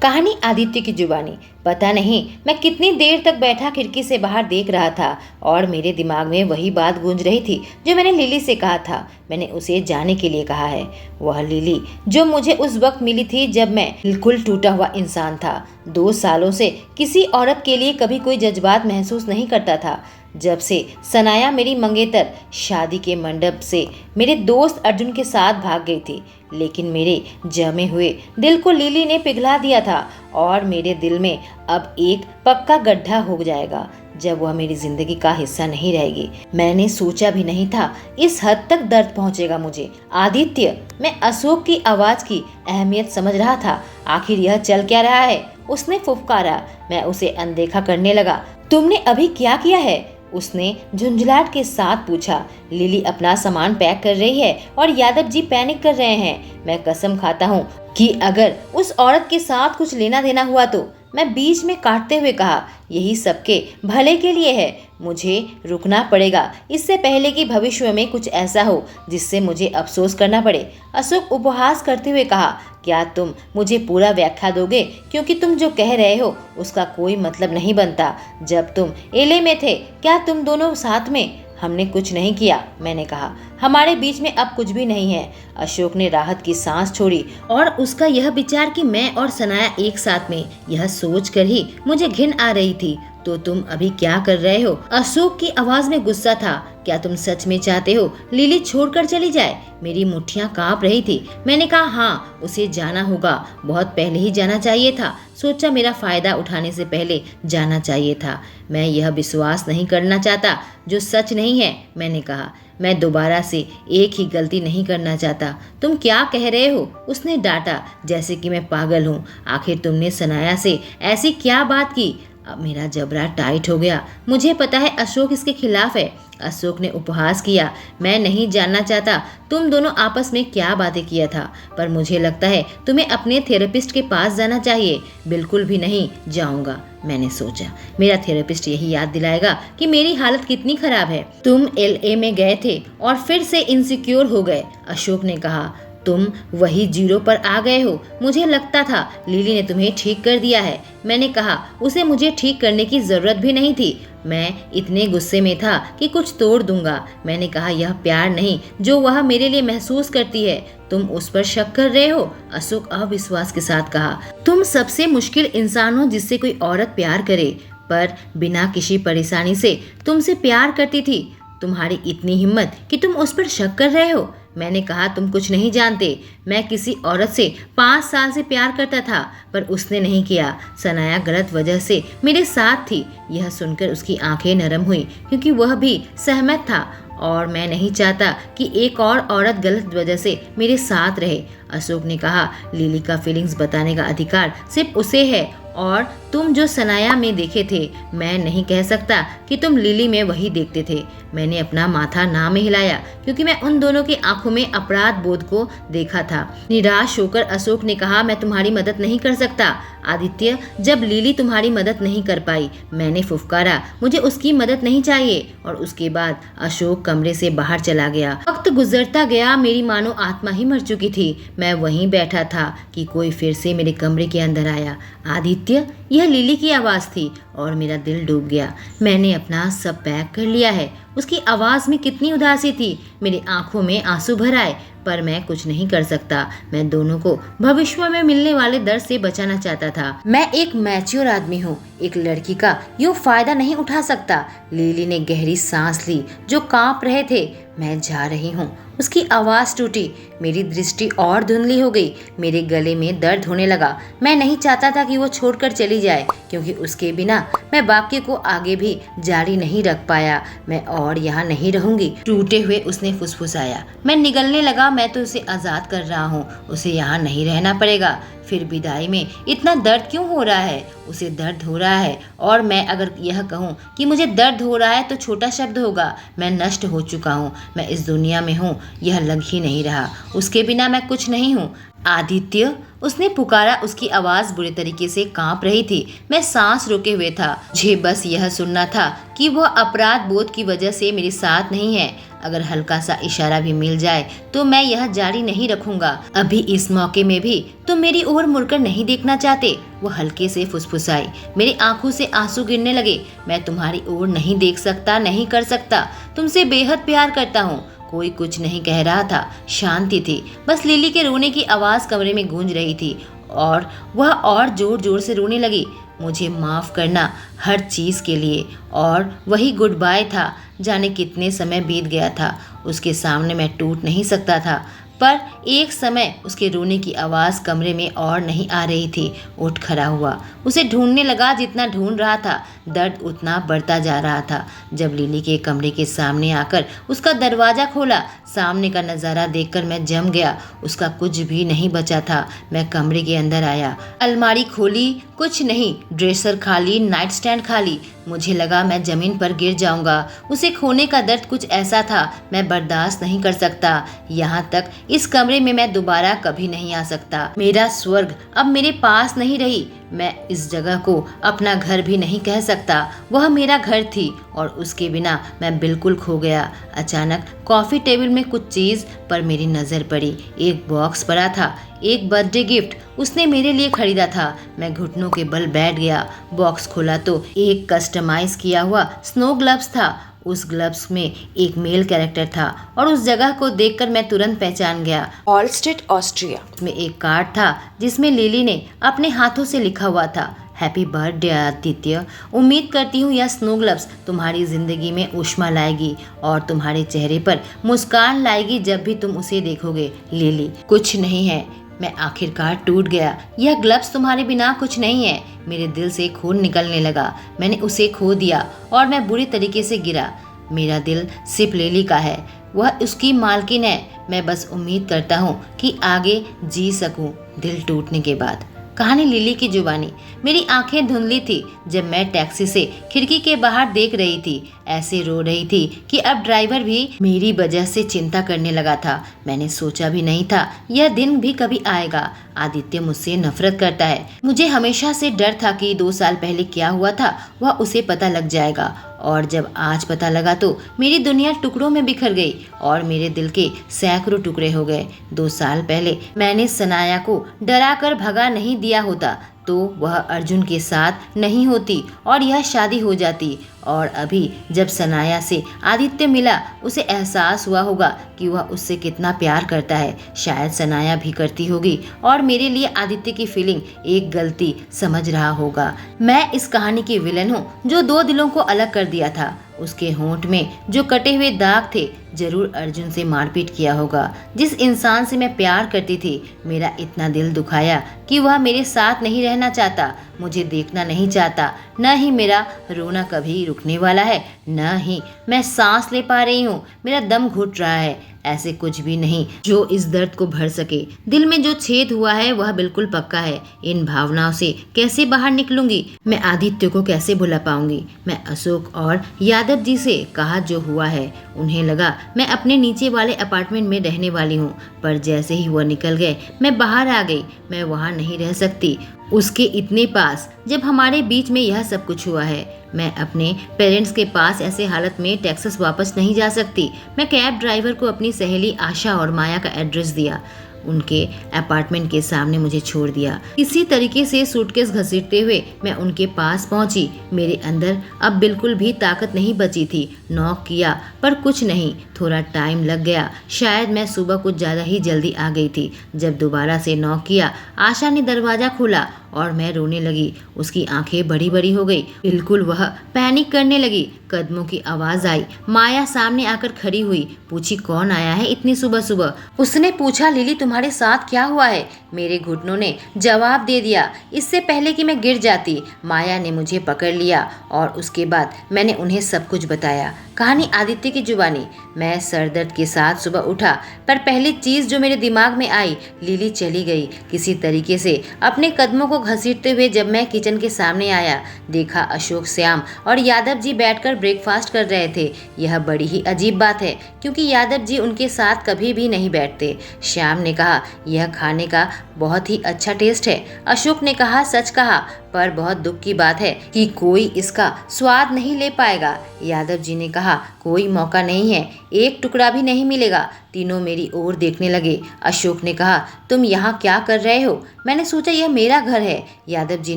कहानी आदित्य की जुबानी। पता नहीं मैं कितनी देर तक बैठा खिड़की से बाहर देख रहा था और मेरे दिमाग में वही बात गूंज रही थी जो मैंने लिली से कहा था। मैंने उसे जाने के लिए कहा है। वह लिली जो मुझे उस वक्त मिली थी जब मैं बिल्कुल टूटा हुआ इंसान था। 2 सालों से किसी औरत के लिए कभी कोई जज्बात महसूस नहीं करता था। जब से सनाया मेरी मंगेतर शादी के मंडप से मेरे दोस्त अर्जुन के साथ भाग गई थी, लेकिन मेरे जमे हुए दिल को लिली ने पिघला दिया था और मेरे दिल में अब एक पक्का गड्ढा हो जाएगा जब वह मेरी जिंदगी का हिस्सा नहीं रहेगी। मैंने सोचा भी नहीं था इस हद तक दर्द पहुंचेगा मुझे। आदित्य, मैं अशोक की आवाज की अहमियत समझ रहा था। आखिर यह चल क्या रहा है? उसने फुफकारा। मैं उसे अनदेखा करने लगा। तुमने अभी क्या किया है? उसने झुंझलाहट के साथ पूछा। लिली अपना सामान पैक कर रही है और यादव जी पैनिक कर रहे हैं। मैं कसम खाता हूँ कि अगर उस औरत के साथ कुछ लेना देना हुआ तो मैं बीच में काटते हुए कहा, यही सबके भले के लिए है। मुझे रुकना पड़ेगा इससे पहले कि भविष्य में कुछ ऐसा हो जिससे मुझे अफसोस करना पड़े। अशोक उपहास करते हुए कहा, क्या तुम मुझे पूरा व्याख्या दोगे? क्योंकि तुम जो कह रहे हो उसका कोई मतलब नहीं बनता। जब तुम एले में थे क्या तुम दोनों साथ में? हमने कुछ नहीं किया, मैंने कहा। हमारे बीच में अब कुछ भी नहीं है। अशोक ने राहत की सांस छोड़ी और उसका यह विचार कि मैं और सनाया एक साथ में, यह सोचकर ही मुझे घिन आ रही थी। तो तुम अभी क्या कर रहे हो? अशोक की आवाज में गुस्सा था। क्या तुम सच में चाहते हो लिली छोड़कर चली जाए? मेरी मुट्ठियां कांप रही थी। मैंने कहा, हाँ, उसे जाना होगा। बहुत पहले ही जाना चाहिए था। सोचा मेरा फायदा उठाने से पहले जाना चाहिए था। मैं यह विश्वास नहीं करना चाहता जो सच नहीं है, मैंने कहा। मैं दोबारा से एक ही गलती नहीं करना चाहता। तुम क्या कह रहे हो? उसने डांटा, जैसे कि मैं पागल हूँ। आखिर तुमने सनाया से ऐसी क्या बात की? अब मेरा जबड़ा टाइट हो गया। मुझे पता है अशोक इसके खिलाफ है। अशोक ने उपहास किया। मैं नहीं जानना चाहता तुम दोनों आपस में क्या बातें किया था, पर मुझे लगता है तुम्हें अपने थेरेपिस्ट के पास जाना चाहिए। बिल्कुल भी नहीं जाऊंगा, मैंने सोचा। मेरा थेरेपिस्ट यही याद दिलाएगा कि मेरी हालत कितनी खराब है। तुम LA में गए थे और फिर से इनसिक्योर हो गए, अशोक ने कहा। तुम वही 0 पर आ गए हो। मुझे लगता था लिली ने तुम्हें ठीक कर दिया है, मैंने कहा। उसे मुझे ठीक करने की जरूरत भी नहीं थी। मैं इतने गुस्से में था कि कुछ तोड़ दूंगा। मैंने कहा, यह प्यार नहीं जो वह मेरे लिए महसूस करती है। तुम उस पर शक कर रहे हो, अशोक अविश्वास के साथ कहा। तुम सबसे मुश्किल इंसान हो जिससे कोई औरत प्यार करे, पर बिना किसी परेशानी से तुमसे प्यार करती थी। तुम्हारी इतनी हिम्मत कि तुम उस पर शक कर रहे हो? मैंने कहा, तुम कुछ नहीं जानते। मैं किसी औरत से 5 साल से प्यार करता था, पर उसने नहीं किया। सनाया गलत वजह से मेरे साथ थी। यह सुनकर उसकी आंखें नरम हुई क्योंकि वह भी सहमत था और मैं नहीं चाहता कि एक और औरत गलत वजह से मेरे साथ रहे। अशोक ने कहा, लिली का फीलिंग्स बताने का अधिकार सिर्फ उसे है और तुम जो सनाया में देखे थे, मैं नहीं कह सकता कि तुम लिली में वही देखते थे। मैंने अपना माथा ना में हिलाया क्योंकि मैं उन दोनों की आंखों में अपराध बोध को देखा था। निराश होकर अशोक ने कहा, मैं तुम्हारी मदद नहीं कर सकता। आदित्य, जब लिली तुम्हारी मदद नहीं कर पाई, मैंने फुफकारा, मुझे उसकी मदद नहीं चाहिए। और उसके बाद अशोक कमरे से बाहर चला गया। वक्त गुजरता गया, मेरी मानो आत्मा ही मर चुकी थी। मैं वहीं बैठा था कि कोई फिर से मेरे कमरे के अंदर आया। आदित्य, यह लिली की आवाज़ थी और मेरा दिल डूब गया। मैंने अपना सब पैक कर लिया है। उसकी आवाज़ में कितनी उदासी थी। मेरी आंखों में आंसू भर आए, पर मैं कुछ नहीं कर सकता। मैं दोनों को भविष्य में मिलने वाले दर्द से बचाना चाहता था। मैं एक मैच्योर आदमी हूँ, एक लड़की का यूँ फायदा नहीं उठा सकता। लिली ने गहरी सांस ली जो कांप रहे थे। मैं जा रही हूँ, उसकी आवाज़ टूटी। मेरी दृष्टि और धुंधली हो गई। मेरे गले में दर्द होने लगा। मैं नहीं चाहता था कि वो छोड़कर चली जाए, क्योंकि उसके बिना मैं वाक्य को आगे भी जारी नहीं रख पाया। मैं और यहाँ नहीं रहूंगी, टूटे हुए उसने फुसफुसाया। मैं निगलने लगा। मैं तो उसे आज़ाद कर रहा हूँ, उसे यहाँ नहीं रहना पड़ेगा। फिर विदाई में इतना दर्द क्यों हो रहा है? उसे दर्द हो रहा है और मैं अगर यह कहूँ कि मुझे दर्द हो रहा है तो छोटा शब्द होगा। मैं नष्ट हो चुका हूँ। मैं इस दुनिया में हूँ, यह लग ही नहीं रहा। उसके बिना मैं कुछ नहीं हूँ। आदित्य, उसने पुकारा। उसकी आवाज़ बुरे तरीके से कांप रही थी। मैं सांस रोके हुए था। मुझे बस यह सुनना था कि वह अपराध बोध की वजह से मेरे साथ नहीं है। अगर हल्का सा इशारा भी मिल जाए तो मैं यह जारी नहीं रखूंगा। अभी इस मौके में भी तुम मेरी ओर मुड़कर नहीं देखना चाहते? वो हल्के से फुसफुसाई। मेरी आंखों से आंसू गिरने लगे। मैं तुम्हारी ओर नहीं देख सकता, नहीं कर सकता। तुमसे बेहद प्यार करता हूँ। कोई कुछ नहीं कह रहा था। शांति थी। बस लिली के रोने की आवाज़ कमरे में गूंज रही थी और वह और जोर जोर से रोने लगी। मुझे माफ़ करना हर चीज़ के लिए। और वही गुड बाय था। जाने कितने समय बीत गया था। उसके सामने मैं टूट नहीं सकता था। पर एक समय उसके रोने की आवाज़ कमरे में और नहीं आ रही थी। उठ खड़ा हुआ। उसे ढूंढने लगा। जितना ढूंढ रहा था दर्द उतना बढ़ता जा रहा था। जब लिली के कमरे के सामने आकर उसका दरवाज़ा खोला, सामने का नज़ारा देखकर मैं जम गया। उसका कुछ भी नहीं बचा था। मैं कमरे के अंदर आया। अलमारी खोली, कुछ नहीं। ड्रेसर खाली, नाइट स्टैंड खाली। मुझे लगा मैं ज़मीन पर गिर जाऊंगा। उसे खोने का दर्द कुछ ऐसा था मैं बर्दाश्त नहीं कर सकता। यहाँ तक इस कमरे में मैं दोबारा कभी नहीं आ सकता। मेरा स्वर्ग अब मेरे पास नहीं रही। मैं इस जगह को अपना घर भी नहीं कह सकता। वह मेरा घर थी और उसके बिना मैं बिल्कुल खो गया। अचानक कॉफ़ी टेबल में कुछ चीज़ पर मेरी नज़र पड़ी। एक बॉक्स पड़ा था, एक बर्थडे गिफ्ट उसने मेरे लिए खरीदा था। मैं घुटनों के बल बैठ गया। बॉक्स खोला तो एक कस्टमाइज किया हुआ स्नो ग्लव्स था। उस ग्लव्स में एक मेल कैरेक्टर था और उस जगह को देखकर मैं तुरंत पहचान गया। Allstate, Austria. में एक कार्ड था जिसमें लिली ने अपने हाथों से लिखा हुआ था, हैप्पी बर्थडे आदित्य। उम्मीद करती हूँ यह स्नो ग्लव्स तुम्हारी ज़िंदगी में ऊष्मा लाएगी और तुम्हारे चेहरे पर मुस्कान लाएगी जब भी तुम उसे देखोगे। लिली। कुछ नहीं है। मैं आखिरकार टूट गया। यह ग्लव्स तुम्हारे बिना कुछ नहीं है। मेरे दिल से खून निकलने लगा। मैंने उसे खो दिया और मैं बुरी तरीके से गिरा। मेरा दिल सिर्फ लिली का है। वह उसकी मालकिन है। मैं बस उम्मीद करता हूँ कि आगे जी सकूँ दिल टूटने के बाद। कहानी लिली की जुबानी। मेरी आंखें धुंधली थी जब मैं टैक्सी से खिड़की के बाहर देख रही थी। ऐसे रो रही थी कि अब ड्राइवर भी मेरी वजह से चिंता करने लगा था। मैंने सोचा भी नहीं था यह दिन भी कभी आएगा। आदित्य मुझसे नफरत करता है। मुझे हमेशा से डर था कि 2 साल पहले क्या हुआ था वह उसे पता लग जाएगा और जब आज पता लगा तो मेरी दुनिया टुकड़ों में बिखर गई और मेरे दिल के सैकड़ों टुकड़े हो गए। 2 साल पहले मैंने सनाया को डरा कर भगा नहीं दिया होता तो वह अर्जुन के साथ नहीं होती और यह शादी हो जाती। और अभी जब सनाया से आदित्य मिला उसे एहसास हुआ होगा कि वह उससे कितना प्यार करता है। शायद सनाया भी करती होगी और मेरे लिए आदित्य की फीलिंग एक गलती समझ रहा होगा। मैं इस कहानी की विलन हूँ जो 2 दिलों को अलग कर दिया था। उसके होंठ में जो कटे हुए दाग थे जरूर अर्जुन से मारपीट किया होगा। जिस इंसान से मैं प्यार करती थी मेरा इतना दिल दुखाया कि वह मेरे साथ नहीं रहना चाहता, मुझे देखना नहीं चाहता। न ही मेरा रोना कभी रुकने वाला है, न ही मैं सांस ले पा रही हूँ। मेरा दम घुट रहा है। ऐसे कुछ भी नहीं जो इस दर्द को भर सके। दिल में जो छेद हुआ है वह बिल्कुल पक्का है। इन भावनाओं से कैसे बाहर निकलूंगी? मैं आदित्य को कैसे भुला पाऊंगी? मैं अशोक और यादव जी से कहा जो हुआ है। उन्हें लगा मैं अपने नीचे वाले अपार्टमेंट में रहने वाली हूँ, पर जैसे ही वह निकल गए मैं बाहर आ गई। मैं वहाँ नहीं रह सकती उसके इतने पास जब हमारे बीच में यह सब कुछ हुआ है। मैं अपने पेरेंट्स के पास ऐसे हालत में टेक्सास वापस नहीं जा सकती। मैं कैब ड्राइवर को अपनी सहेली आशा और माया का एड्रेस दिया। उनके अपार्टमेंट के सामने मुझे छोड़ दिया। किसी तरीके से सूटकेस घसीटते हुए मैं उनके पास पहुंची। मेरे अंदर अब बिल्कुल भी ताकत नहीं बची थी। नॉक किया पर कुछ नहीं। थोड़ा टाइम लग गया। शायद मैं सुबह कुछ ज़्यादा ही जल्दी आ गई थी। जब दोबारा से नॉक किया आशा ने दरवाज़ा खोला और मैं रोने लगी। उसकी आंखें बड़ी बड़ी हो गई। बिल्कुल वह पैनिक करने लगी। कदमों की आवाज़ आई। माया सामने आकर खड़ी हुई। पूछी कौन आया है इतनी सुबह सुबह? उसने पूछा लिली तुम्हारे साथ क्या हुआ है? मेरे घुटनों ने जवाब दे दिया इससे पहले कि मैं गिर जाती। माया ने मुझे पकड़ लिया और उसके बाद मैंने उन्हें सब कुछ बताया। कहानी आदित्य की जुबानी। मैं सरदर्द के साथ सुबह उठा पर पहली चीज़ जो मेरे दिमाग में आई लिली चली गई। किसी तरीके से अपने कदमों को घसीटते हुए जब मैं किचन के सामने आया, देखा अशोक, श्याम और यादव जी बैठकर ब्रेकफास्ट कर रहे थे। यह बड़ी ही अजीब बात है क्योंकि यादव जी उनके साथ कभी भी नहीं बैठते। श्याम ने कहा, यह खाने का बहुत ही अच्छा टेस्ट है। अशोक ने कहा, सच कहा, पर बहुत दुख की बात है कि कोई इसका स्वाद नहीं ले पाएगा। यादव जी ने कहा, कोई मौका नहीं है, एक टुकड़ा भी नहीं मिलेगा। तीनों मेरी ओर देखने लगे। अशोक ने कहा, तुम यहाँ क्या कर रहे हो? मैंने सोचा यह मेरा घर है। यादव जी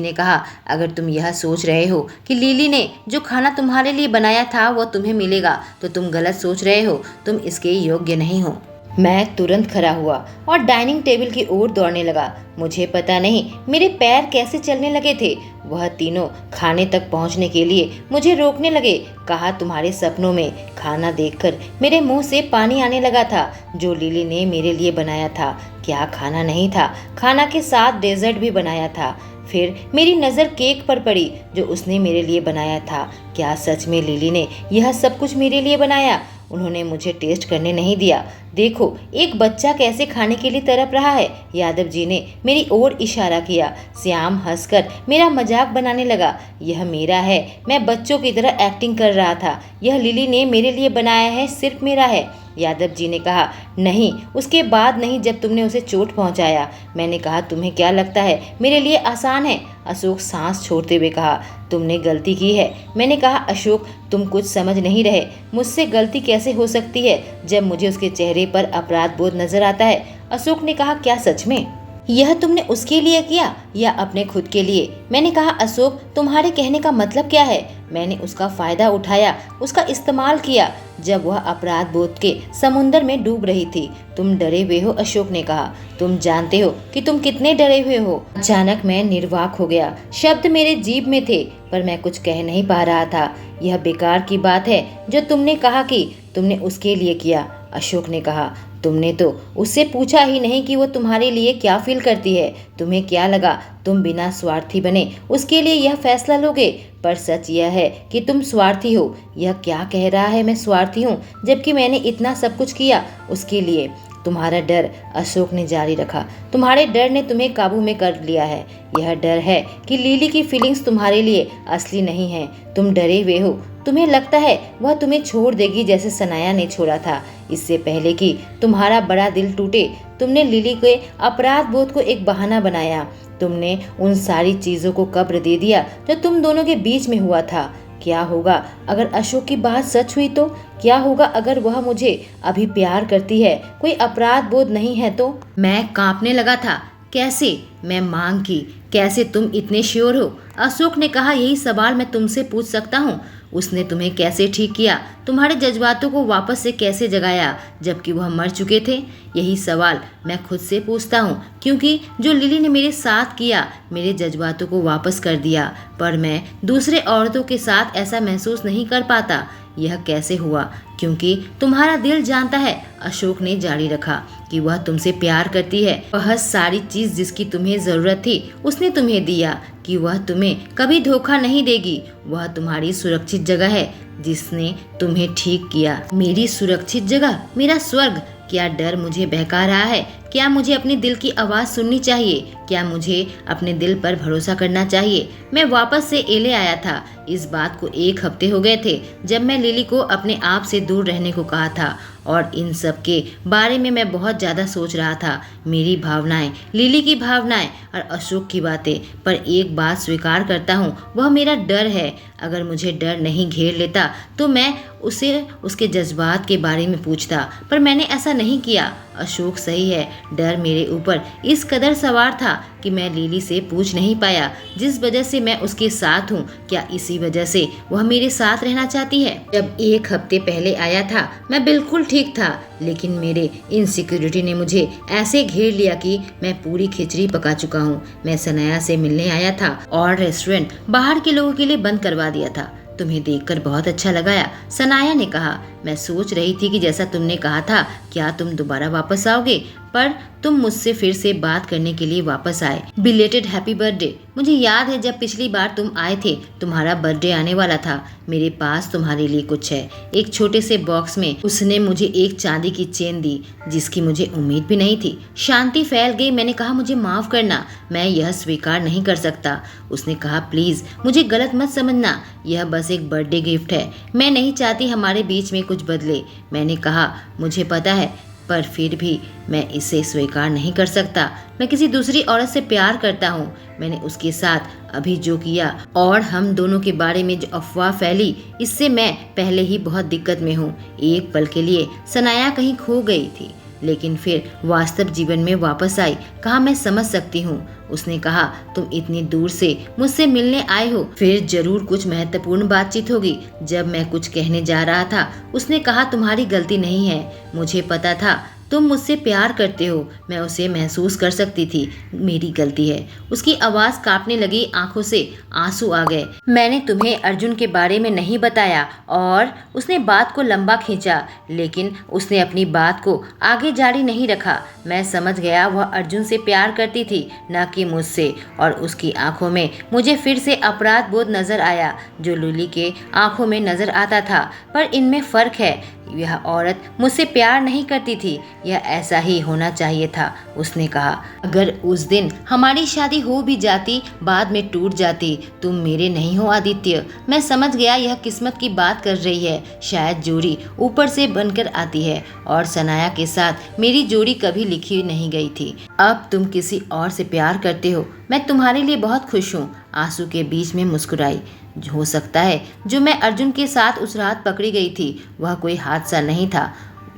ने कहा, अगर तुम यह सोच रहे हो कि लिली ने जो खाना तुम्हारे लिए बनाया था वो तुम्हें मिलेगा तो तुम गलत सोच रहे हो, तुम इसके योग्य नहीं हो। मैं तुरंत खड़ा हुआ और डाइनिंग टेबल की ओर दौड़ने लगा। मुझे पता नहीं मेरे पैर कैसे चलने लगे थे। वह तीनों खाने तक पहुंचने के लिए मुझे रोकने लगे। कहा, तुम्हारे सपनों में खाना देखकर मेरे मुंह से पानी आने लगा था जो लिली ने मेरे लिए बनाया था। क्या खाना नहीं था, खाना के साथ डेजर्ट भी बनाया था। फिर मेरी नज़र केक पर पड़ी जो उसने मेरे लिए बनाया था। क्या सच में लिली ने यह सब कुछ मेरे लिए बनाया? उन्होंने मुझे टेस्ट करने नहीं दिया। देखो, एक बच्चा कैसे खाने के लिए तड़प रहा है। यादव जी ने मेरी ओर इशारा किया। श्याम हंसकर मेरा मजाक बनाने लगा। यह मेरा है, मैं बच्चों की तरह एक्टिंग कर रहा था। यह लिली ने मेरे लिए बनाया है, सिर्फ मेरा है। यादव जी ने कहा, नहीं, उसके बाद नहीं, जब तुमने उसे चोट पहुंचाया। मैंने कहा, तुम्हें क्या लगता है मेरे लिए आसान है? अशोक सांस छोड़ते हुए कहा, तुमने गलती की है। मैंने कहा, अशोक, तुम कुछ समझ नहीं रहे। मुझसे गलती कैसे हो सकती है जब मुझे उसके चेहरे पर अपराध बोध नजर आता है? अशोक ने कहा, क्या सच में यह तुमने उसके लिए किया या अपने खुद के लिए? मैंने कहा, अशोक, तुम्हारे कहने का मतलब क्या है? मैंने उसका फायदा उठाया, उसका इस्तेमाल किया जब वह अपराध बोध के समुंदर में डूब रही थी। तुम डरे हुए हो, अशोक ने कहा। तुम जानते हो कि तुम कितने डरे हुए हो। अचानक मैं निर्वाक हो गया। शब्द मेरे जीभ में थे पर मैं कुछ कह नहीं पा रहा था। यह बेकार की बात है जो तुमने कहा कि तुमने उसके लिए किया। अशोक ने कहा, तुमने तो उससे पूछा ही नहीं कि वो तुम्हारे लिए क्या फील करती है। तुम्हें क्या लगा तुम बिना स्वार्थी बने उसके लिए यह फैसला लोगे? पर सच यह है कि तुम स्वार्थी हो। यह क्या कह रहा है मैं स्वार्थी हूँ, जबकि मैंने इतना सब कुछ किया उसके लिए? तुम्हारा डर, अशोक ने जारी रखा, तुम्हारे डर ने तुम्हें काबू में कर लिया है। यह डर है कि लिली की फीलिंग्स तुम्हारे लिए असली नहीं है। तुम डरे हुए हो। तुम्हें लगता है वह तुम्हें छोड़ देगी जैसे सनाया ने छोड़ा था। इससे पहले कि तुम्हारा बड़ा दिल टूटे, तुमने लिली के अपराध बोध को एक बहाना बनाया। तुमने उन सारी चीजों को कब्र दे दिया जो तुम दोनों के बीच में हुआ था। क्या होगा अगर अशोक की बात सच हुई तो? क्या होगा अगर वह मुझे अभी प्यार करती है, कोई अपराध बोध नहीं है तो? मैं कांपने लगा था। कैसे? मैं मांग की, कैसे तुम इतने श्योर हो? अशोक ने कहा, यही सवाल मैं तुमसे पूछ सकता हूँ। उसने तुम्हें कैसे ठीक किया, तुम्हारे जज्बातों को वापस से कैसे जगाया जबकि वह मर चुके थे? यही सवाल मैं खुद से पूछता हूँ, क्योंकि जो लिली ने मेरे साथ किया मेरे जज्बातों को वापस कर दिया, पर मैं दूसरे औरतों के साथ ऐसा महसूस नहीं कर पाता। यह कैसे हुआ? क्योंकि तुम्हारा दिल जानता है, अशोक ने जारी रखा, कि वह तुमसे प्यार करती है। वह सारी चीज जिसकी तुम्हें जरूरत थी उसने तुम्हें दिया, कि वह तुम्हें कभी धोखा नहीं देगी। वह तुम्हारी सुरक्षित जगह है जिसने तुम्हें ठीक किया। मेरी सुरक्षित जगह, मेरा स्वर्ग। क्या डर मुझे बहका रहा है? क्या मुझे अपने दिल की आवाज़ सुननी चाहिए? क्या मुझे अपने दिल पर भरोसा करना चाहिए? मैं वापस से एले आया था। इस बात को 1 हफ्ते हो गए थे जब मैं लिली को अपने आप से दूर रहने को कहा था, और इन सब के बारे में मैं बहुत ज़्यादा सोच रहा था। मेरी भावनाएं, लिली की भावनाएं और अशोक की बातें। पर एक बात स्वीकार करता हूँ, वह मेरा डर है। अगर मुझे डर नहीं घेर लेता तो मैं उसे उसके जज्बात के बारे में पूछता, पर मैंने ऐसा नहीं किया। अशोक सही है, डर मेरे ऊपर इस कदर सवार था कि मैं लिली से पूछ नहीं पाया। जिस वजह से मैं उसके साथ हूँ, क्या इसी वजह से वह मेरे साथ रहना चाहती है? जब 1 हफ्ते पहले आया था मैं बिल्कुल ठीक था, लेकिन मेरे इनसिक्योरिटी ने मुझे ऐसे घेर लिया कि मैं पूरी खिचड़ी पका चुका हूँ। मैं सनाया से मिलने आया था और रेस्टोरेंट बाहर के लोगों के लिए बंद करवा दिया था। तुम्हें देखकर बहुत अच्छा लगाया, सनाया ने कहा। मैं सोच रही थी कि जैसा तुमने कहा था, क्या तुम दोबारा वापस आओगे, पर तुम मुझसे फिर से बात करने के लिए वापस आए। Belated happy birthday. मुझे याद है जब पिछली बार तुम आए थे, तुम्हारा बर्थडे आने वाला था। मेरे पास तुम्हारे लिए कुछ है। एक छोटे से बॉक्स में उसने मुझे एक चांदी की चेन दी, जिसकी मुझे उम्मीद भी नहीं थी। शांति फैल गई। मैंने कहा, मुझे माफ करना, मैं यह स्वीकार नहीं कर सकता। उसने कहा, प्लीज मुझे गलत मत समझना, यह बस एक बर्थडे गिफ्ट है। मैं नहीं चाहती हमारे बीच में कुछ बदले। मैंने कहा, मुझे पता है, पर फिर भी मैं इसे स्वीकार नहीं कर सकता। मैं किसी दूसरी औरत से प्यार करता हूँ। मैंने उसके साथ अभी जो किया और हम दोनों के बारे में जो अफवाह फैली, इससे मैं पहले ही बहुत दिक्कत में हूँ। एक पल के लिए सनाया कहीं खो गई थी, लेकिन फिर वास्तव जीवन में वापस आई। कहा, मैं समझ सकती हूँ। उसने कहा, तुम इतनी दूर से मुझसे मिलने आए हो, फिर जरूर कुछ महत्वपूर्ण बातचीत होगी। जब मैं कुछ कहने जा रहा था, उसने कहा, तुम्हारी गलती नहीं है। मुझे पता था तुम मुझसे प्यार करते हो, मैं उसे महसूस कर सकती थी। मेरी गलती है। उसकी आवाज़ कांपने लगी, आंखों से आंसू आ गए। मैंने तुम्हें अर्जुन के बारे में नहीं बताया। और उसने बात को लंबा खींचा, लेकिन उसने अपनी बात को आगे जारी नहीं रखा। मैं समझ गया वह अर्जुन से प्यार करती थी, न कि मुझसे। और उसकी आंखों में मुझे फिर से अपराध बोध नजर आया, जो लिली के आंखों में नजर आता था। पर इनमें फर्क है। यह औरत मुझसे प्यार नहीं करती थी, यह ऐसा ही होना चाहिए था। उसने कहा, अगर उस दिन हमारी शादी हो भी जाती, बाद में टूट जाती, तुम मेरे नहीं हो आदित्य। मैं समझ गया यह किस्मत की बात कर रही है। शायद जोड़ी ऊपर से बनकर आती है, और सनाया के साथ मेरी जोड़ी कभी लिखी नहीं गई थी। अब तुम किसी और से प्यार करते हो, मैं तुम्हारे लिए बहुत खुश हूँ। आंसू के बीच में मुस्कुराई। हो सकता है जो मैं अर्जुन के साथ उस रात पकड़ी गई थी, वह कोई हादसा नहीं था।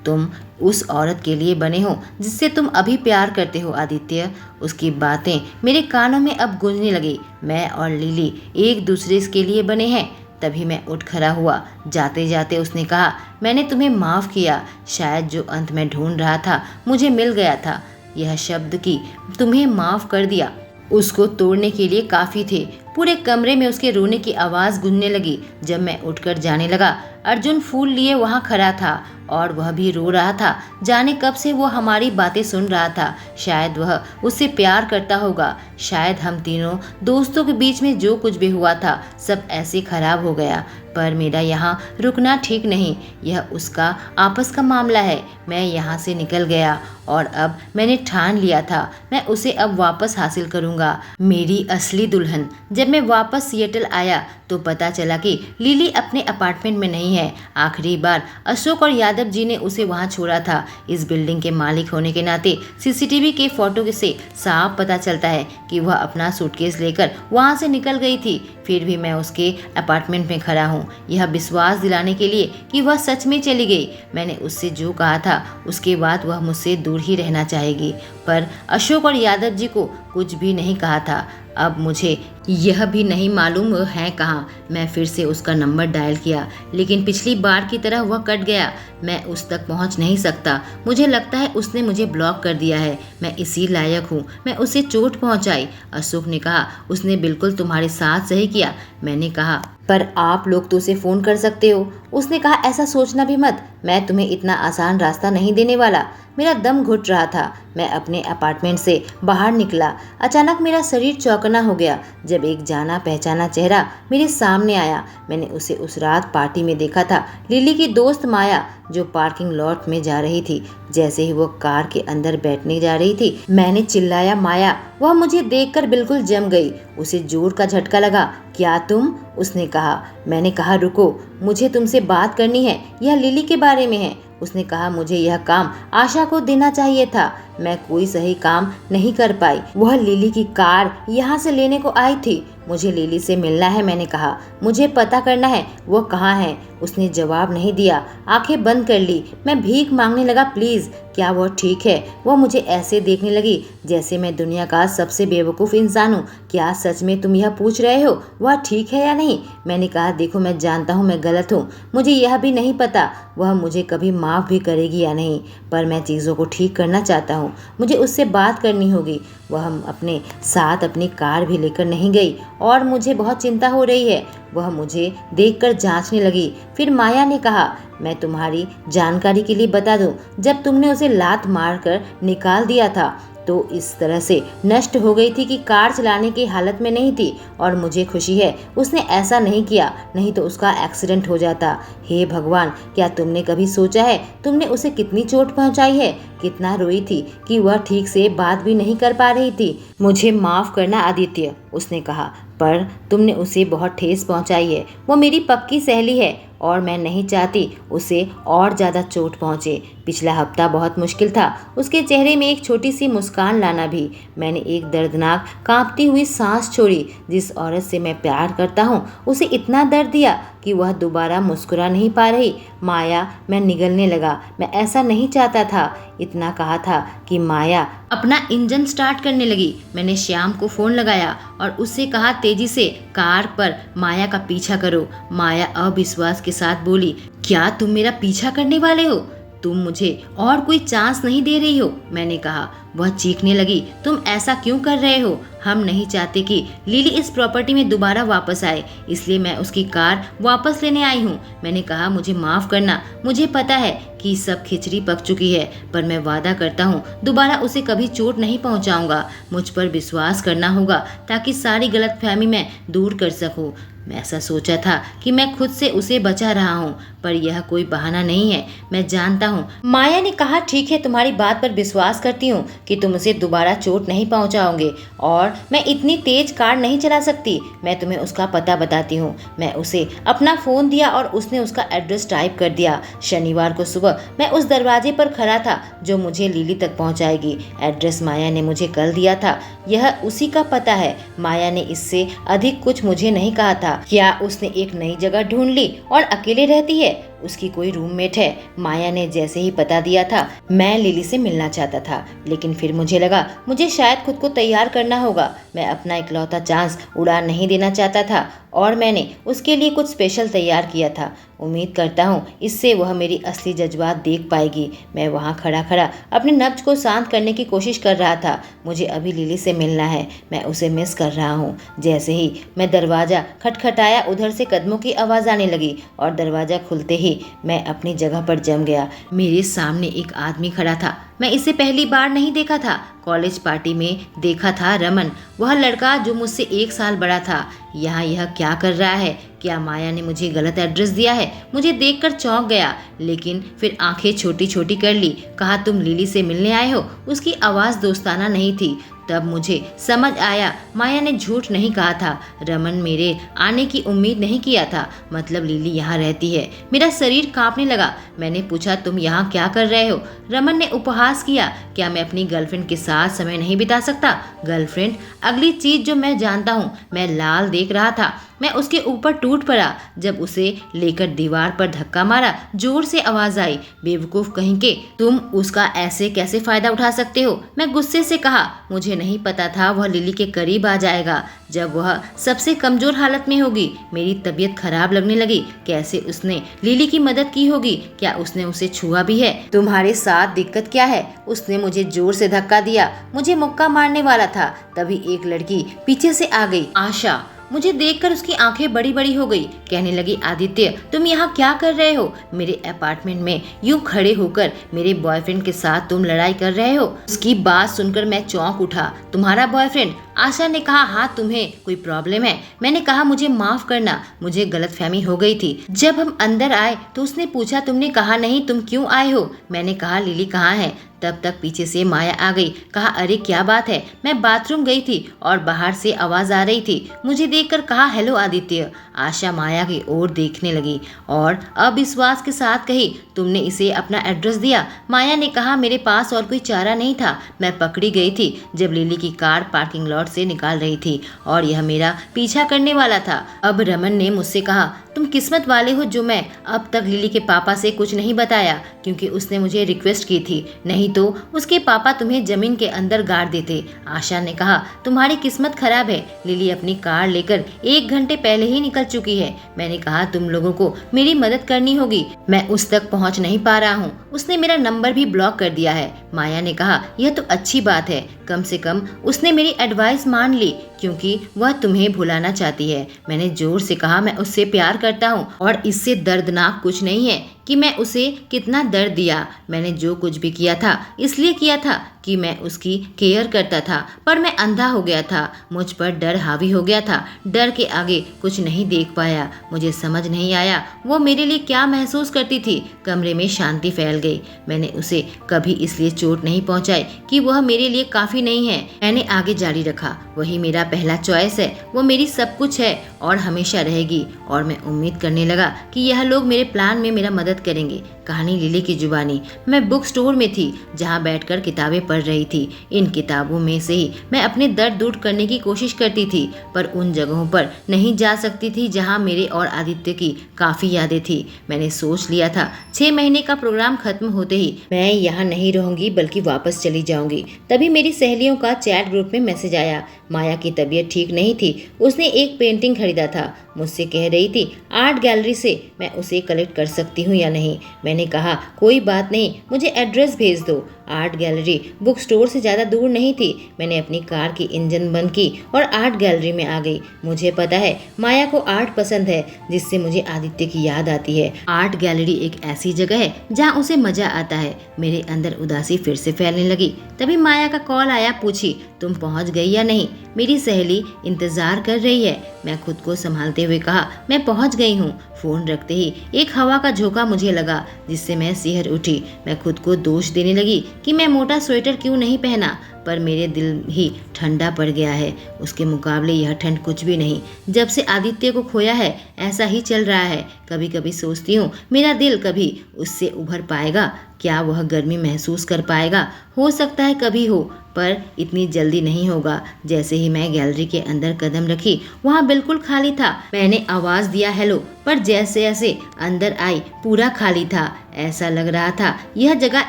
तुम उस औरत के लिए बने हो जिससे तुम अभी प्यार करते हो आदित्य। उसकी बातें मेरे कानों में अब गूंजने लगी। मैं और लिली एक दूसरे के लिए बने हैं। तभी मैं उठ खड़ा हुआ। जाते जाते उसने कहा, मैंने तुम्हें माफ़ किया। शायद जो अंत में ढूंढ रहा था मुझे मिल गया था। यह शब्द कि तुम्हें माफ़ कर दिया उसको तोड़ने के लिए काफ़ी थे। पूरे कमरे में उसके रोने की आवाज़ गूंजने लगी। जब मैं उठकर जाने लगा, अर्जुन फूल लिए वहाँ खड़ा था, और वह भी रो रहा था। जाने कब से वो हमारी बातें सुन रहा था। शायद वह उससे प्यार करता होगा। शायद हम तीनों दोस्तों के बीच में जो कुछ भी हुआ था, सब ऐसे खराब हो गया। पर मेरा यहाँ रुकना ठीक नहीं। यह उसका आपस का मामला है। मैं यहाँ से निकल गया, और अब मैंने ठान लिया था, मैं उसे अब वापस हासिल करूँगा, मेरी असली दुल्हन। जब मैं वापस सिएटल आया तो पता चला कि लिली अपने अपार्टमेंट में नहीं है। आखिरी बार अशोक और यादव जी ने उसे वहाँ छोड़ा था। इस बिल्डिंग के मालिक होने के नाते सीसीटीवी के फोटो से साफ पता चलता है कि वह अपना सूटकेस लेकर वहाँ से निकल गई थी। फिर भी मैं उसके अपार्टमेंट में खड़ा हूँ, यह विश्वास दिलाने के लिए कि वह सच में चली गई। मैंने उससे जो कहा था, उसके बाद वह मुझसे दूर ही रहना चाहेगी। पर अशोक और यादव जी को कुछ भी नहीं कहा था। अब मुझे यह भी नहीं मालूम वह है कहाँ। मैं फिर से उसका नंबर डायल किया, लेकिन पिछली बार की तरह वह कट गया। मैं उस तक पहुंच नहीं सकता। मुझे लगता है उसने मुझे ब्लॉक कर दिया है। मैं इसी लायक हूँ, मैं उसे चोट पहुंचाई। अशोक ने कहा, उसने बिल्कुल तुम्हारे साथ सही किया। मैंने कहा, पर आप लोग तो उसे फ़ोन कर सकते हो। उसने कहा, ऐसा सोचना भी मत, मैं तुम्हें इतना आसान रास्ता नहीं देने वाला। मेरा दम घुट रहा था। मैं अपने अपार्टमेंट से बाहर निकला। अचानक मेरा शरीर चौकना हो गया जब एक जाना पहचाना चेहरा मेरे सामने आया। मैंने उसे उस रात पार्टी में देखा था, लिली की दोस्त माया, जो पार्किंग लॉट में जा रही थी। जैसे ही वो कार के अंदर बैठने जा रही थी, मैंने चिल्लाया, माया। वह मुझे देखकर बिल्कुल जम गई। उसे जोर का झटका लगा। क्या तुम? उसने कहा। मैंने कहा, रुको, मुझे तुमसे बात करनी है, यह लिली के बारे में है। उसने कहा, मुझे यह काम आशा को देना चाहिए था। मैं कोई सही काम नहीं कर पाई। वह लिली की कार यहाँ से लेने को आई थी। मुझे लिली से मिलना है। मैंने कहा, मुझे पता करना है वो कहाँ है। उसने जवाब नहीं दिया, आंखें बंद कर ली। मैं भीख मांगने लगा, प्लीज, क्या वह ठीक है? वह मुझे ऐसे देखने लगी जैसे मैं दुनिया का सबसे बेवकूफ़ इंसान हूँ। क्या सच में तुम यह पूछ रहे हो वह ठीक है या नहीं? मैंने कहा, देखो, मैं जानता हूँ मैं गलत हूँ। मुझे यह भी नहीं पता वह मुझे कभी माफ़ भी करेगी या नहीं, पर मैं चीज़ों को ठीक करना चाहता हूँ। हूँ, मुझे उससे बात करनी होगी। वह हम अपने साथ अपनी कार भी लेकर नहीं गई और मुझे बहुत चिंता हो रही है। वह मुझे देखकर जांचने लगी। फिर माया ने कहा, मैं तुम्हारी जानकारी के लिए बता दूं, जब तुमने उसे लात मारकर निकाल दिया था तो इस तरह से नष्ट हो गई थी कि कार चलाने की हालत में नहीं थी। और मुझे खुशी है उसने ऐसा नहीं किया, नहीं तो उसका एक्सीडेंट हो जाता। हे भगवान, क्या तुमने कभी सोचा है तुमने उसे कितनी चोट पहुंचाई है? कितना रोई थी कि वह ठीक से बात भी नहीं कर पा रही थी। मुझे माफ करना आदित्य, उसने कहा, पर तुमने उसे बहुत ठेस पहुंचाई है। वो मेरी पक्की सहेली है और मैं नहीं चाहती उसे और ज़्यादा चोट पहुंचे। पिछला हफ्ता बहुत मुश्किल था, उसके चेहरे में एक छोटी सी मुस्कान लाना भी। मैंने एक दर्दनाक कांपती हुई सांस छोड़ी। जिस औरत से मैं प्यार करता हूँ उसे इतना दर्द दिया कि वह दोबारा मुस्कुरा नहीं पा रही। माया, मैं निगलने लगा। मैं ऐसा नहीं चाहता था। इतना कहा था कि माया अपना इंजन स्टार्ट करने लगी। मैंने श्याम को फ़ोन लगाया और उससे कहा, तेजी से कार पर माया का पीछा करो। माया अविश्वास के साथ बोली, क्या तुम मेरा पीछा करने वाले हो? तुम मुझे और कोई चांस नहीं दे रही हो? मैंने कहा। वह चीखने लगी, तुम ऐसा क्यों कर रहे हो? हम नहीं चाहते कि लिली इस प्रॉपर्टी में दोबारा वापस आए, इसलिए मैं उसकी कार वापस लेने आई हूँ। मैंने कहा, मुझे माफ करना, मुझे पता है कि सब खिचड़ी पक चुकी है, पर मैं वादा करता हूँ दोबारा उसे कभी चोट नहीं पहुँचाऊंगा। मुझ पर विश्वास करना होगा ताकि सारी गलतफहमी मैं दूर कर सकूँ। मैं ऐसा सोचा था कि मैं खुद से उसे बचा रहा हूँ, पर यह कोई बहाना नहीं है, मैं जानता हूँ। माया ने कहा, ठीक है, तुम्हारी बात पर विश्वास करती हूँ कि तुम उसे दोबारा चोट नहीं पहुँचाओगे, और मैं इतनी तेज कार नहीं चला सकती। मैं तुम्हें उसका पता बताती हूँ। मैं उसे अपना फ़ोन दिया और उसने उसका एड्रेस टाइप कर दिया। शनिवार को सुबह मैं उस दरवाजे पर खड़ा था जो मुझे लिली तक पहुँचाएगी। एड्रेस माया ने मुझे कल दिया था, यह उसी का पता है। माया ने इससे अधिक कुछ मुझे नहीं कहा था। क्या उसने एक नई जगह ढूंढ ली और अकेले रहती है? उसकी कोई रूममेट है? माया ने जैसे ही पता दिया था, मैं लिली से मिलना चाहता था, लेकिन फिर मुझे लगा मुझे शायद खुद को तैयार करना होगा। मैं अपना इकलौता चांस उड़ा नहीं देना चाहता था और मैंने उसके लिए कुछ स्पेशल तैयार किया था। उम्मीद करता हूँ इससे वह मेरी असली जज्बात देख पाएगी। मैं वहाँ खड़ा खड़ा अपने नब्ज को शांत करने की कोशिश कर रहा था। मुझे अभी लिली से मिलना है, मैं उसे मिस कर रहा हूँ। जैसे ही मैं दरवाज़ा खटखटाया, उधर से कदमों की आवाज़ आने लगी और दरवाज़ा खुलते ही मैं अपनी जगह पर जम गया। मेरे सामने एक आदमी खड़ा था। मैं इसे पहली बार नहीं देखा था, कॉलेज पार्टी में देखा था। रमन, वह लड़का जो मुझसे 1 साल बड़ा था, यहाँ यह क्या कर रहा है? क्या माया ने मुझे गलत एड्रेस दिया है? मुझे देखकर चौंक गया, लेकिन फिर आंखें छोटी छोटी कर ली। कहा, तुम लिली से मिलने आए हो? उसकी आवाज़ दोस्ताना नहीं थी। तब मुझे समझ आया, माया ने झूठ नहीं कहा था। रमन मेरे आने की उम्मीद नहीं किया था, मतलब लिली यहाँ रहती है। मेरा शरीर कांपने लगा। मैंने पूछा, तुम यहाँ क्या कर रहे हो? रमन ने उपहास किया, क्या मैं अपनी गर्लफ्रेंड के साथ समय नहीं बिता सकता? गर्लफ्रेंड? अगली चीज जो मैं जानता हूँ। मैं लाल देख रहा था। मैं उसके ऊपर टूट पड़ा। जब उसे लेकर दीवार पर धक्का मारा, जोर से आवाज आई, बेवकूफ कहीं के, तुम उसका ऐसे कैसे फायदा उठा सकते हो? मैं गुस्से से कहा, मुझे नहीं पता था वह लिली के करीब आ जाएगा जब वह सबसे कमजोर हालत में होगी। मेरी तबीयत खराब लगने लगी। कैसे उसने लिली की मदद की होगी? क्या उसने उसे छुआ भी है? तुम्हारे साथ दिक्कत क्या है? उसने मुझे जोर से धक्का दिया। मुझे मुक्का मारने वाला था, तभी एक लड़की पीछे से आ गई, आशा। मुझे देखकर उसकी आंखें बड़ी बड़ी हो गई। कहने लगी, आदित्य, तुम यहाँ क्या कर रहे हो? मेरे अपार्टमेंट में यूं खड़े होकर मेरे बॉयफ्रेंड के साथ तुम लड़ाई कर रहे हो? उसकी बात सुनकर मैं चौंक उठा। तुम्हारा बॉयफ्रेंड? आशा ने कहा, हाँ, तुम्हें कोई प्रॉब्लम है? मैंने कहा, मुझे माफ करना, मुझे गलतफहमी हो गई थी। जब हम अंदर आए तो उसने पूछा, तुमने कहा नहीं तुम क्यों आए हो? मैंने कहा, लिली कहाँ है? तब तक पीछे से माया आ गई। कहा, अरे क्या बात है? मैं बाथरूम गई थी और बाहर से आवाज आ रही थी। मुझे देखकर कहा, हेलो आदित्य। आशा माया की ओर देखने लगी और अविश्वास के साथ कही, तुमने इसे अपना एड्रेस दिया? माया ने कहा, मेरे पास और कोई चारा नहीं था। मैं पकड़ी गई थी जब लिली की कार पार्किंग लॉट से निकाल रही थी और यह मेरा पीछा करने वाला था। अब रमन ने मुझसे कहा, तुम किस्मत वाले हो जो मैं अब तक लिली के पापा से कुछ नहीं बताया, क्योंकि उसने मुझे रिक्वेस्ट की थी, नहीं तो उसके पापा तुम्हें जमीन के अंदर गाड़ देते। आशा ने कहा, तुम्हारी किस्मत खराब है, लिली अपनी कार लेकर 1 घंटे पहले ही निकल चुकी है। मैंने कहा तुम लोगों को मेरी मदद करनी होगी, मैं उस तक पहुंच नहीं पा रहा हूं। उसने मेरा नंबर भी ब्लॉक कर दिया है। माया ने कहा, यह तो अच्छी बात है, कम से कम उसने मेरी एडवाइस मान ली, क्योंकि वह तुम्हें भुलाना चाहती है। मैंने जोर से कहा, मैं उससे प्यार करता हूँ और इससे दर्दनाक कुछ नहीं है कि मैं उसे कितना दर्द दिया। मैंने जो कुछ भी किया था इसलिए किया था कि मैं उसकी केयर करता था, पर मैं अंधा हो गया था, मुझ पर डर हावी हो गया था। डर के आगे कुछ नहीं देख पाया। मुझे समझ नहीं आया वो मेरे लिए क्या महसूस करती थी। कमरे में शांति फैल गई। मैंने उसे कभी इसलिए चोट नहीं पहुंचाई कि वह मेरे लिए काफी नहीं है। मैंने आगे जारी रखा, वही मेरा पहला चॉइस है, वो मेरी सब कुछ है और हमेशा रहेगी। और मैं उम्मीद करने लगा कि यह लोग मेरे प्लान में मेरा मदद करेंगे। कहानी लिली की जुबानी। मैं बुक स्टोर में थी, जहाँ बैठकर किताबें पढ़ रही थी। इन किताबों में से ही मैं अपने दर्द दूर करने की कोशिश करती थी, पर उन जगहों पर नहीं जा सकती थी जहाँ मेरे और आदित्य की काफ़ी यादें थी। मैंने सोच लिया था 6 महीने का प्रोग्राम खत्म होते ही मैं यहाँ नहीं रहूंगी, बल्कि वापस चली जाऊंगी। तभी मेरी सहेलियों का चैट ग्रुप में मैसेज आया। माया की तबीयत ठीक नहीं थी, उसने एक पेंटिंग खरीदा था। मुझसे कह रही थी आर्ट गैलरी से मैं उसे कलेक्ट कर सकती हूँ या नहीं। मैंने कहा कोई बात नहीं, मुझे एड्रेस भेज दो। आर्ट गैलरी बुक स्टोर से ज़्यादा दूर नहीं थी। मैंने अपनी कार की इंजन बंद की और आर्ट गैलरी में आ गई। मुझे पता है माया को आर्ट पसंद है, जिससे मुझे आदित्य की याद आती है। आर्ट गैलरी एक ऐसी जगह है जहाँ उसे मजा आता है। मेरे अंदर उदासी फिर से फैलने लगी। तभी माया का कॉल आया, पूछी तुम पहुँच गई या नहीं। मेरी सहेली इंतजार कर रही है। मैं खुद को संभालते हुए कहा, मैं पहुंच गई हूँ। फोन रखते ही एक हवा का झोंका मुझे लगा, जिससे मैं सिहर उठी। मैं खुद को दोष देने लगी कि मैं मोटा स्वेटर क्यों नहीं पहना, पर मेरे दिल ही ठंडा पड़ गया है। उसके मुकाबले यह ठंड कुछ भी नहीं। जब से आदित्य को खोया है ऐसा ही चल रहा है। कभी कभी सोचती हूँ मेरा दिल कभी उससे उभर पाएगा, क्या वह गर्मी महसूस कर पाएगा। हो सकता है कभी हो, पर इतनी जल्दी नहीं होगा। जैसे ही मैं गैलरी के अंदर कदम रखी, वहाँ बिल्कुल खाली था। मैंने आवाज़ दिया हेलो, पर जैसे जैसे अंदर आई पूरा खाली था। ऐसा लग रहा था यह जगह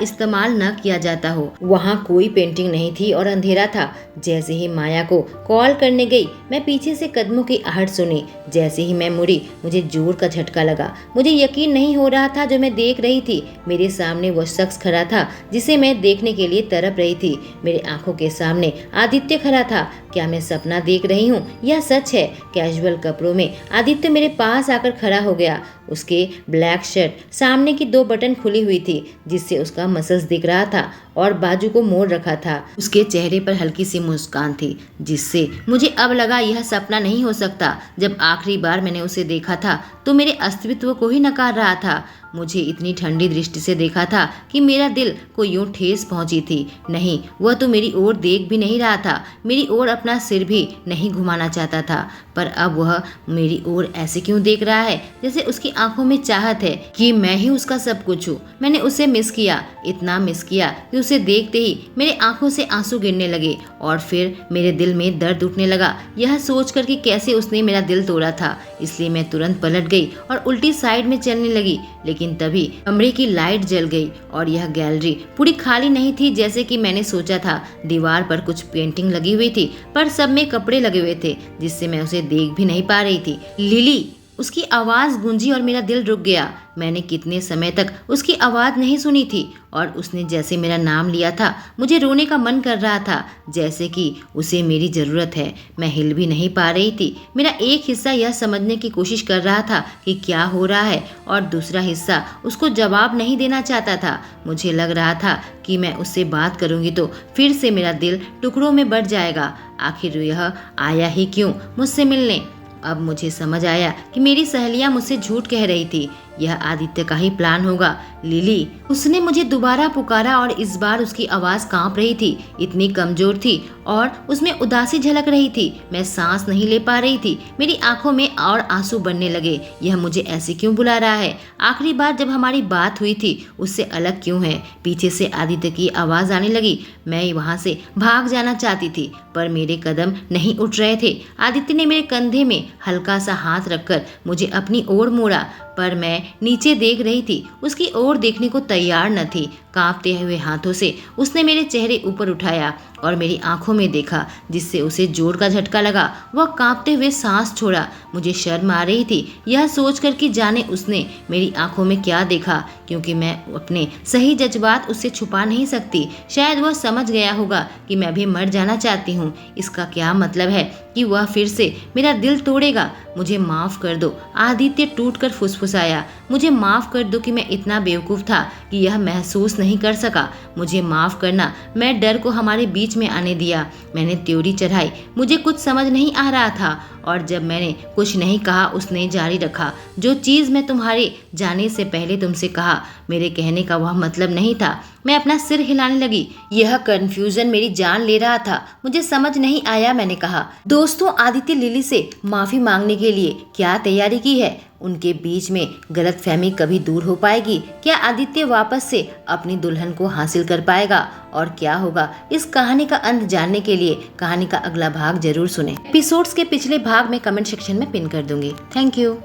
इस्तेमाल न किया जाता हो। वहाँ कोई पेंटिंग नहीं थी और अंधेरा था। जैसे ही माया को कॉल करने गई, मैं पीछे से कदमों की आहट सुनी। जैसे ही मैं मुड़ी, मुझे जोर का झटका लगा। मुझे यकीन नहीं हो रहा था जो मैं देख रही थी। मेरे सामने वो शख्स खड़ा था जिसे मैं देखने के लिए तड़प रही थी। मेरे आंखों के सामने आदित्य खड़ा था। क्या मैं सपना देख रही हूँ? यह सच है। कैजुअल कपड़ों में आदित्य मेरे पास आकर खड़ा हो गया। उसके ब्लैक शर्ट सामने की 2 बटन खुली हुई थी, जिससे उसका मसल्स दिख रहा था और बाजू को मोड़ रखा था। उसके चेहरे पर हल्की सी मुस्कान थी, जिससे मुझे अब लगा यह सपना नहीं हो सकता। जब आखिरी बार मैंने उसे देखा था तो मेरे अस्तित्व को ही नकार रहा था। मुझे इतनी ठंडी दृष्टि से देखा था कि मेरा दिल को यूं ठेस पहुंची थी। नहीं, वह तो मेरी ओर देख भी नहीं रहा था, मेरी ओर अपना सिर भी नहीं घुमाना चाहता था। पर अब वह मेरी ओर ऐसे क्यों देख रहा है, जैसे उसकी आंखों में चाहत है कि मैं ही उसका सब कुछ हूँ। मैंने उसे मिस किया, इतना मिस किया कि उसे देखते ही मेरे आंखों से आंसू गिरने लगे और फिर मेरे दिल में दर्द उठने लगा, यह सोचकर कि कैसे उसने मेरा दिल तोड़ा था। इसलिए मैं तुरंत पलट गई और उल्टी साइड में चलने लगी। लेकिन तभी कमरे की लाइट जल गई और यह गैलरी पूरी खाली नहीं थी जैसे कि मैंने सोचा था। दीवार पर कुछ पेंटिंग लगी हुई थी, पर सब में कपड़े लगे हुए थे, जिससे मैं उसे देख भी नहीं पा रही थी। लिली, उसकी आवाज़ गूंजी और मेरा दिल रुक गया। मैंने कितने समय तक उसकी आवाज़ नहीं सुनी थी और उसने जैसे मेरा नाम लिया था, मुझे रोने का मन कर रहा था, जैसे कि उसे मेरी ज़रूरत है। मैं हिल भी नहीं पा रही थी। मेरा एक हिस्सा यह समझने की कोशिश कर रहा था कि क्या हो रहा है और दूसरा हिस्सा उसको जवाब नहीं देना चाहता था। मुझे लग रहा था कि मैं उससे बात करूंगी तो फिर से मेरा दिल टुकड़ों में बढ़ जाएगा। आखिर यह आया ही क्यों मुझसे मिलने? अब मुझे समझ आया कि मेरी सहेलियां मुझसे झूठ कह रही थी। यह आदित्य का ही प्लान होगा। लिली, उसने मुझे दोबारा पुकारा और इस बार उसकी आवाज कांप रही थी, इतनी कमजोर थी और उसमें उदासी झलक रही थी। मैं सांस नहीं ले पा रही थी, मेरी आंखों में और आंसू बनने लगे। यह मुझे ऐसे क्यों बुला रहा है? आखिरी बार जब हमारी बात हुई थी उससे अलग क्यों है? पीछे से आदित्य की आवाज आने लगी। मैं वहां से भाग जाना चाहती थी पर मेरे कदम नहीं उठ रहे थे। आदित्य ने मेरे कंधे में हल्का सा हाथ रखकर मुझे अपनी ओर मोड़ा पर मैं नीचे देख रही थी, उसकी ओर देखने को तैयार न थी। कांपते हुए हाथों से उसने मेरे चेहरे ऊपर उठाया और मेरी आंखों में देखा, जिससे उसे जोर का झटका लगा। वह कांपते हुए सांस छोड़ा। मुझे शर्म आ रही थी यह सोचकर कि जाने उसने मेरी आंखों में क्या देखा, क्योंकि मैं अपने सही जज्बात उससे छुपा नहीं सकती। शायद वह समझ गया होगा कि मैं भी मर जाना चाहती हूँ। इसका क्या मतलब है कि वह फिर से मेरा दिल तोड़ेगा। मुझे माफ कर दो, आदित्य टूटकर फुसफुसाया। मुझे माफ कर दो कि मैं इतना बेवकूफ था कि यह महसूस नहीं कर सका। मुझे माफ करना, मैं डर को हमारे बीच में आने दिया। मैंने त्योरी चढ़ाई, मुझे कुछ समझ नहीं आ रहा था और जब मैंने कुछ नहीं कहा उसने जारी रखा। जो चीज़ मैं तुम्हारे जाने से पहले तुमसे कहा, मेरे कहने का वह मतलब नहीं था। मैं अपना सिर हिलाने लगी। यह कंफ्यूजन मेरी जान ले रहा था। मुझे समझ नहीं आया। मैंने कहा, दोस्तों, आदित्य लिली से माफी मांगने के लिए क्या तैयारी की है? उनके बीच में गलतफहमी कभी दूर हो पाएगी? क्या आदित्य वापस से अपनी दुल्हन को हासिल कर पाएगा? और क्या होगा? इस कहानी का अंत जानने के लिए कहानी का अगला भाग जरूर सुने। एपिसोड्स के पिछले भाग में कमेंट सेक्शन में पिन कर दूंगी। Thank you.